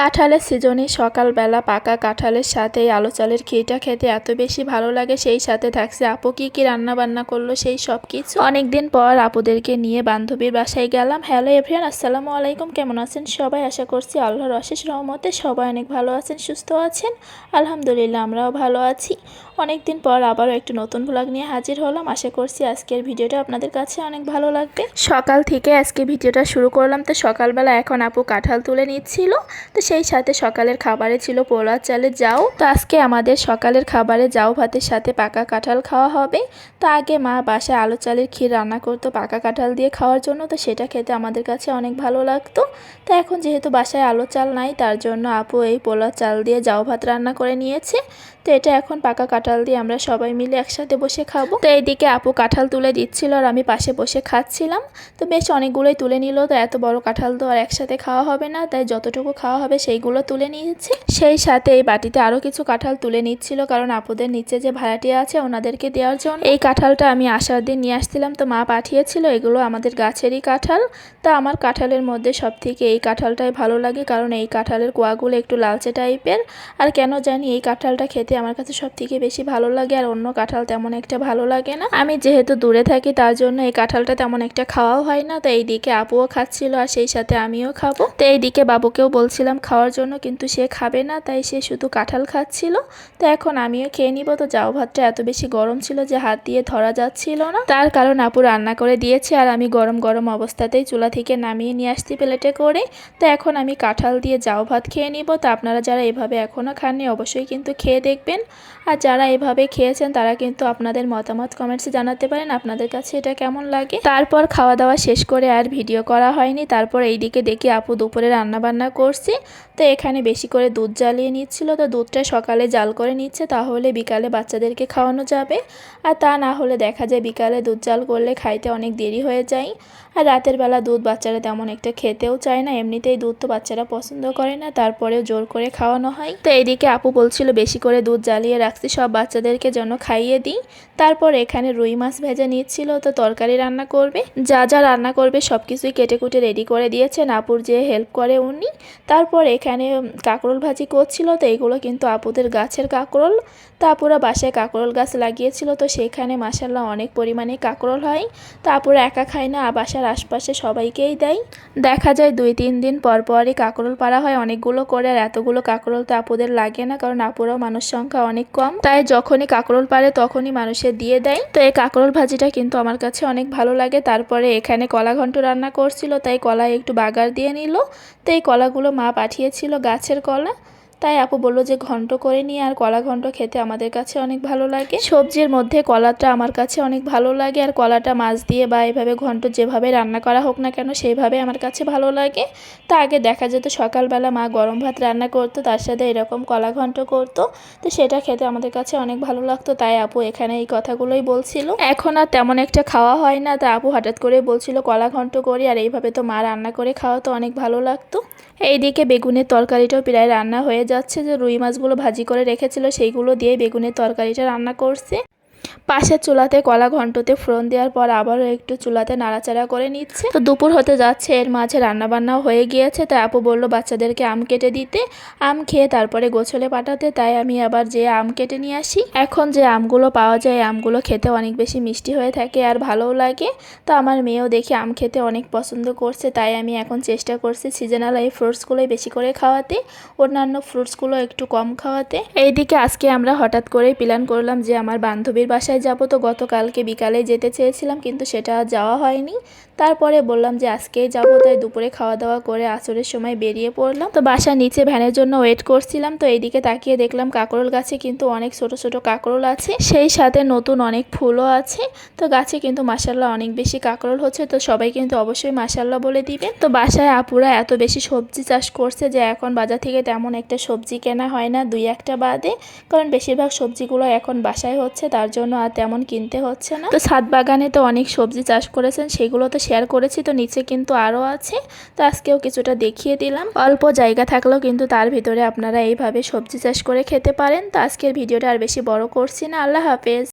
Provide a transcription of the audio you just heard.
কাঁঠালের সিজনে সকালবেলা পাকা কাঁঠালের সাথে আলু চালের খিরটা খেতে এত বেশি ভালো লাগে। সেই সাথে থাকছে আপু কি রান্না বান্না করলো সেই সব কিছু। অনেকদিন পর আপুদেরকে নিয়ে বান্ধবীর বাসায় গেলাম। হ্যালো এভরিওয়ান, আসসালামু আলাইকুম। কেমন আছেন সবাই? আশা করছি আল্লাহর অশেষ রহমতে সবাই অনেক ভালো আছেন, সুস্থ আছেন। আলহামদুলিল্লাহ আমরাও ভালো আছি। অনেকদিন পর আবারও একটু নতুন ব্লগ নিয়ে হাজির হলাম। আশা করছি আজকের ভিডিওটা আপনাদের কাছে অনেক ভালো লাগবে। সকাল থেকে আজকে ভিডিওটা শুরু করলাম। তো সকালবেলা এখন আপু কাঁঠাল তুলে নিচ্ছিল। তো সেই সাথে সকালের খাবারে ছিল পোলা চালের জাউ। তো আজকে আমাদের সকালের খাবারে জাউ ভাতের সাথে পাকা কাঁঠাল খাওয়া হবে। তো আগে মা বাসায় আলু চালের ক্ষীর রান্না করতো পাকা কাঁঠাল দিয়ে খাওয়ার জন্য। তো সেটা খেতে আমাদের কাছে অনেক ভালো লাগতো। তো এখন যেহেতু বাসায় আলু চাল নাই, তার জন্য আপু এই পোলা চাল দিয়ে জাউ ভাত রান্না করে নিয়েছে। তো এটা এখন পাকা কাঁঠাল দিয়ে আমরা সবাই মিলে একসাথে বসে খাবো। তো এইদিকে আপু কাঁঠাল তুলে দিচ্ছিল আর আমি পাশে বসে খাচ্ছিলাম। তো বেশ অনেকগুলোই তুলে নিল। তো এত বড় কাঁঠাল তো আর একসাথে খাওয়া হবে না, তাই যতটুকু খাওয়া হবে সেইগুলো তুলে নিয়েছে। সেই সাথে এই বাটিতে আরও কিছু কাঁঠাল তুলে নিচ্ছিল, কারণ আপুদের নিচে যে ভাড়াটিয়া আছে ওনাদেরকে দেওয়ার জন্য। এই কাঁঠালটা আমি আসার দিন নিয়ে আসছিলাম, তো মা পাঠিয়েছিল। এগুলো আমাদের গাছেরই কাঁঠাল। তা আমার কাঁঠালের মধ্যে সব থেকে এই কাঁঠালটাই ভালো লাগে, কারণ এই কাঁঠালের কোয়াগুলো একটু লালচে টাইপের। আর কেন জানি এই কাঁঠালটা খেতে আমার কাছে সব থেকে বেশি ভালো লাগে, আর অন্য কাঁঠাল তেমন একটা ভালো লাগে না। আমি যেহেতু দূরে থাকি তার জন্য এই কাঁঠালটা তেমন একটা খাওয়াও হয় না। তো এইদিকে আপুও খাচ্ছিল আর সেই সাথে আমিও খাবো। তো এইদিকে বাবুকেও বলছিলাম খাওয়ার জন্য, কিন্তু সে খাবে না, তাই সে শুধু কাঁঠাল খাচ্ছিল। তো এখন আমিও খেয়ে নিব। তো জাউ ভাতটা এত বেশি গরম ছিল যে হাত দিয়ে ধরা যাচ্ছিল না, তার কারণ আপু রান্না করে দিয়েছে আর আমি গরম গরম অবস্থাতেই চুলা থেকে নামিয়ে নিয়ে আসছি প্লেটে করে। তো এখন আমি কাঁঠাল দিয়ে জাউ ভাত খেয়ে নিব। তো আপনারা যারা এভাবে এখনও খাননি অবশ্যই কিন্তু খেয়ে দেখবেন। আর যারা এভাবে খেয়েছেন তারা কিন্তু আপনাদের মতামত কমেন্টসে জানাতে পারেন আপনাদের কাছে এটা কেমন লাগে। তারপর খাওয়া দাওয়া শেষ করে আর ভিডিও করা হয়নি। তারপর এইদিকে দেখি আপু দুপুরে রান্না বান্না করছে। তো এখানে বেশি করে দুধ জ্বালিয়ে নিচ্ছিল। তো দুধটা সকালে জাল করে নিচ্ছে, তাহলে বিকালে বাচ্চাদেরকে খাওয়ানো যাবে। আর তা না হলে দেখা যায় বিকালে দুধ জাল করলে খাইতে অনেক দেরি হয়ে যায়। আর রাতের বেলা দুধ বাচ্চারা তেমন একটা খেতেও চায় না, এমনিতেই দুধ তো বাচ্চারা পছন্দ করে না, তারপরেও জোর করে খাওয়ানো হয়। তো এইদিকে আপু বলছিল বেশি করে দুধ জ্বালিয়ে রাখছি সব বাচ্চাদেরকে যেন খাইয়ে দিই। তারপর এখানে রুই মাছ ভেজে নিচ্ছিল। তো তরকারি রান্না করবে, যা যা রান্না করবে সব কিছুই কেটে কুটে রেডি করে দিয়েছেন আপুর যে হেল্প করে উনি। তারপর এখানে কাঁকরোল ভাজি করছিল। তো এইগুলো কিন্তু আপুদের গাছের কাঁকরোল। তো আপুরা বাসায় কাঁকরোল গাছ লাগিয়েছিল, তো সেখানে মাশাআল্লাহ অনেক পরিমাণে কাঁকরোল হয়। তো আপুরা একা খায় না, বাসার আশপাশে সবাইকেই দেয়। দেখা যায় 2-3 দিন পর পরই কাঁকরোল পাড়া হয় অনেকগুলো করে। আর এতগুলো কাঁকরোল তো আপুদের লাগে না, কারণ আপুরাও মানুষ সংখ্যা অনেক কম, তাই যখনই কাঁকরোল পাড়ে তখনই মানুষের দিয়ে দেয়। তো এই কাঁকরোল ভাজিটা কিন্তু আমার কাছে অনেক ভালো লাগে। তারপরে এখানে কলা ঘন্ট রান্না করছিল, তাই কলায় একটু বাগার দিয়ে নিল। তো এই কলাগুলো মা পাঠিয়েছিল গাছের কলা, তাই আপু বললো যে ঘন্ট করে নিয়ে। আর কলা ঘন্ট খেতে আমাদের কাছে অনেক ভালো লাগে। সবজির মধ্যে কলাটা আমার কাছে অনেক ভালো লাগে, আর কলাটা মাছ দিয়ে বা এভাবে ঘন্ট যেভাবে রান্না করা হোক না কেন সেইভাবে আমার কাছে ভালো লাগে। তা আগে দেখা যেত সকালবেলা মা গরম ভাত রান্না করতো, তার সাথে এরকম কলা ঘন্ট করতো। তো সেটা খেতে আমাদের কাছে অনেক ভালো লাগতো, তাই আপু এখানে এই কথাগুলোই বলছিল। এখন আর তেমন একটা খাওয়া হয় না, তা আপু হঠাৎ করে বলছিল কলা ঘন্ট করি, আর এইভাবে তো মা রান্না করে খাওয়া তো অনেক ভালো লাগতো। এইদিকে বেগুনের তরকারিটাও প্রায় রান্না হয়ে যাচ্ছে। যে রুই মাছগুলো ভাজি করে রেখেছিল সেইগুলো দিয়ে বেগুনের তরকারিটা রান্না করছে। পাশের চুলাতে কলা ঘন্টতে ফোড়ন দেওয়ার পর আবারও একটু চুলাতে নাড়াচাড়া করে নিচ্ছে। তো দুপুর হতে যাচ্ছে, এর মাঝে রান্নাবান্নাও হয়ে গিয়েছে। তাই আপু বললো বাচ্চাদেরকে আম কেটে দিতে, আম খেয়ে তারপরে গোছলে পাঠাতে। তাই আমি আবার যে আম কেটে নিয়ে আসি। এখন যে আমগুলো পাওয়া যায় আমগুলো খেতে অনেক বেশি মিষ্টি হয়ে থাকে আর ভালোও লাগে। তো আমার মেয়েও দেখি আম খেতে অনেক পছন্দ করছে, তাই আমি এখন চেষ্টা করছি সিজনাল এই ফ্রুটসগুলোই বেশি করে খাওয়াতে, অন্যান্য ফ্রুটসগুলো একটু কম খাওয়াতে। এইদিকে আজকে আমরা হঠাৎ করেই প্ল্যান করলাম যে আমার বান্ধবীর বাসায় যাব। তো গতকালকে বিকালে যেতে চেয়েছিলাম, কিন্তু সেটা যাওয়া হয়নি। তারপরে বললাম যে আজকেই যাব, তাই দুপুরে খাওয়া দাওয়া করে আসরের সময় বেরিয়ে পড়লাম। তো বাসার নিচে ভ্যানের জন্য ওয়েট করছিলাম। তো এইদিকে তাকিয়ে দেখলাম কাঁকরোল গাছে কিন্তু অনেক ছোট ছোট কাঁকরোল আছে, সেই সাথে নতুন অনেক ফুলও আছে। তো গাছে কিন্তু মাশাআল্লাহ অনেক বেশি কাঁকরোল হচ্ছে। তো সবাই কিন্তু অবশ্যই মাশাআল্লাহ বলে দিবে। তো বাসায় আপুরা এত বেশি সবজি চাষ করছে যে এখন বাজার থেকে তেমন একটা সবজি কেনা হয় না, 2-1টা বাদে, কারণ বেশিরভাগ সবজিগুলো এখন বাসায় হচ্ছে, তার জন্য আর তেমন কিনতে হচ্ছে না। তো ছাদ বাগানে তো অনেক সবজি চাষ করেছেন, সেগুলো তো শেয়ার করেছি। তো নিচে কিন্তু আরও আছে, তো আজকেও কিছুটা দেখিয়ে দিলাম। অল্প জায়গা থাকলেও কিন্তু তার ভিতরে আপনারা এইভাবে সবজি চাষ করে খেতে পারেন। তো আজকের ভিডিওটা আর বেশি বড় করছি না। আল্লাহ হাফেজ।